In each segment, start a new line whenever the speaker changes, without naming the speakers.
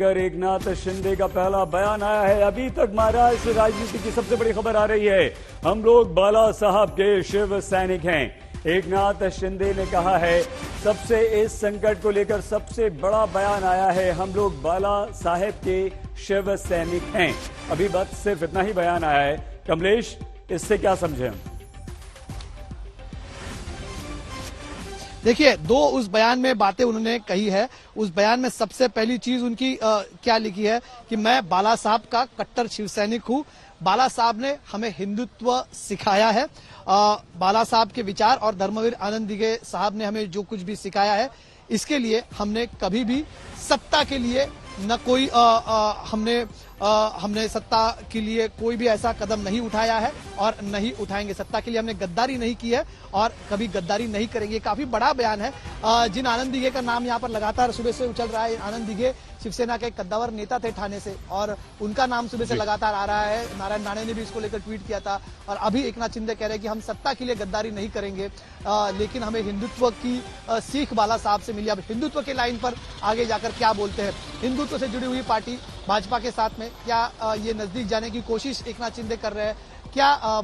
एकनाथ शिंदे का पहला बयान आया है। अभी तक महाराष्ट्र राजनीति की सबसे बड़ी खबर आ रही है। हम लोग बाला साहब के शिव सैनिक हैं। एकनाथ शिंदे ने कहा है सबसे इस संकट को लेकर सबसे बड़ा बयान आया है। हम लोग बाला साहेब के शिव सैनिक हैं। अभी बस सिर्फ इतना ही बयान आया है। कमलेश, इससे क्या समझे हम?
देखिए, दो उस बयान में बातें उन्होंने कही है। उस बयान में सबसे पहली चीज उनकी क्या लिखी है कि मैं बाला साहब का कट्टर शिव सैनिक हूं। बाला साहब ने हमें हिंदुत्व सिखाया है। बाला साहब के विचार और धर्मवीर आनंद दिघे साहब ने हमें जो कुछ भी सिखाया है, इसके लिए हमने कभी भी सत्ता के लिए न कोई हमने सत्ता के लिए कोई भी ऐसा कदम नहीं उठाया है और नहीं उठाएंगे। सत्ता के लिए हमने गद्दारी नहीं की है और कभी गद्दारी नहीं करेंगे। काफी बड़ा बयान है। जिन आनंद दिघे का नाम यहाँ पर लगातार सुबह से उछल रहा है, आनंद दिघे शिवसेना के कद्दावर नेता थे ठाणे से, और उनका नाम सुबह से लगातार आ रहा है। नारायण राणे ने भी इसको लेकर ट्वीट किया था और अभी एकनाथ शिंदे कह रहे हैं कि हम सत्ता के लिए गद्दारी नहीं करेंगे, लेकिन हमें हिंदुत्व की सीख बाला साहब से मिली। अब हिंदुत्व के लाइन पर आगे जाकर क्या बोलते हैं। हिंदुत्व से जुड़ी हुई पार्टी भाजपा के साथ में क्या ये नजदीक जाने की कोशिश एकनाथ शिंदे कर रहे हैं? क्या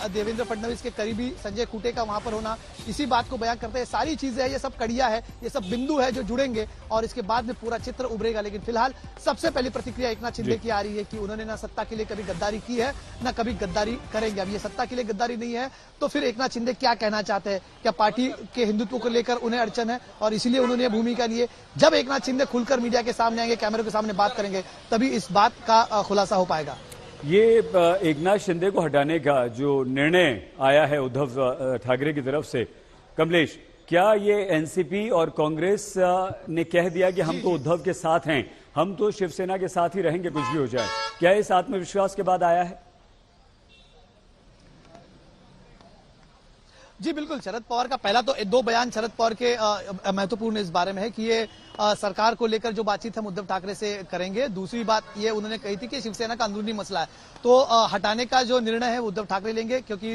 देवेंद्र फडणवीस के करीबी संजय कुटे का वहां पर होना इसी बात को बयान करते हैं? सारी चीजें है, ये सब कड़ियां है, ये सब बिंदु है जो जुड़ेंगे और इसके बाद में पूरा चित्र उभरेगा। लेकिन फिलहाल सबसे पहली प्रतिक्रिया एकनाथ शिंदे की आ रही है कि उन्होंने ना सत्ता के लिए कभी गद्दारी की है, ना कभी गद्दारी करेंगे। अब ये सत्ता के लिए गद्दारी नहीं है तो फिर एकनाथ शिंदे क्या कहना चाहते हैं? क्या पार्टी के हिंदुत्व को लेकर उन्हें अड़चन है और इसीलिए उन्होंने भूमिका ली है? जब एकनाथ शिंदे खुलकर मीडिया के सामने आएंगे, कैमरे के सामने बात करेंगे, तभी इस बात का खुलासा हो पाएगा।
ये एकनाथ शिंदे को हटाने का जो निर्णय आया है उद्धव ठाकरे की तरफ से, कमलेश, क्या ये एनसीपी और कांग्रेस ने कह दिया कि हम तो उद्धव के साथ हैं, हम तो शिवसेना के साथ ही रहेंगे कुछ भी हो जाए? क्या इस आत्मविश्वास के बाद आया है?
जी बिल्कुल, शरद पवार का पहला तो दो बयान शरद पवार के महत्वपूर्ण इस बारे में है कि ये सरकार को लेकर जो बातचीत हम उद्धव ठाकरे से करेंगे। दूसरी बात ये उन्होंने कही थी कि शिवसेना का अंदरूनी मसला है, तो हटाने का जो निर्णय है उद्धव ठाकरे लेंगे, क्योंकि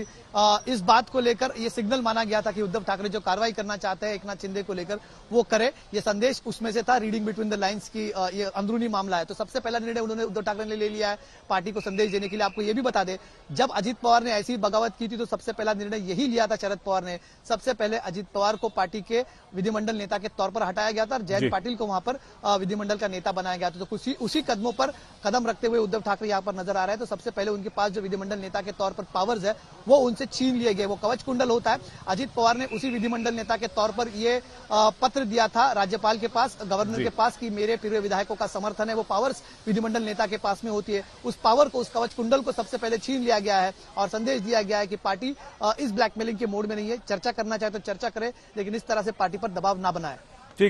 इस बात को लेकर ये सिग्नल माना गया था कि उद्धव ठाकरे जो कार्रवाई करना चाहते हैं एकनाथ शिंदे को लेकर वो करे। ये संदेश उसमें से था, रीडिंग बिटवीन द लाइन्स की ये अंदरूनी मामला है। तो सबसे पहला निर्णय उन्होंने उद्धव ठाकरे ने ले लिया है पार्टी को संदेश देने के लिए। आपको ये भी बता दें, जब अजित पवार ने ऐसी बगावत की थी तो सबसे पहला निर्णय यही लिया था शरद पवार ने। सबसे पहले अजित पवार को पार्टी के विधिमंडल नेता के तौर पर हटाया गया था और जयंत पाटिल को वहां पर विधिमंडल का नेता बनाया गया था। तो उसी कदमों पर कदम रखते हुए उद्धव ठाकरे यहां पर नजर आ रहे हैं। तो सबसे पहले उनके पास जो विधिमंडल नेता के तौर पर पावर्स है वो उनसे छीन लिए गए। वो कवच कुंडल होता है। अजित पवार ने उसी विधिमंडल नेता के तौर पर ये पत्र दिया था राज्यपाल के पास, गवर्नर के पास, कि मेरे प्रिय विधायकों का समर्थन है। वो पावर्स विधिमंडल नेता के पास में होती है। उस पावर को, उस कवच कुंडल को सबसे पहले छीन लिया गया है और संदेश दिया गया है कि पार्टी इस ब्लैकमेलिंग के मोड में नहीं है। चर्चा करना चाहे तो चर्चा करे, लेकिन इस तरह से पार्टी पर दबाव ना बनाए।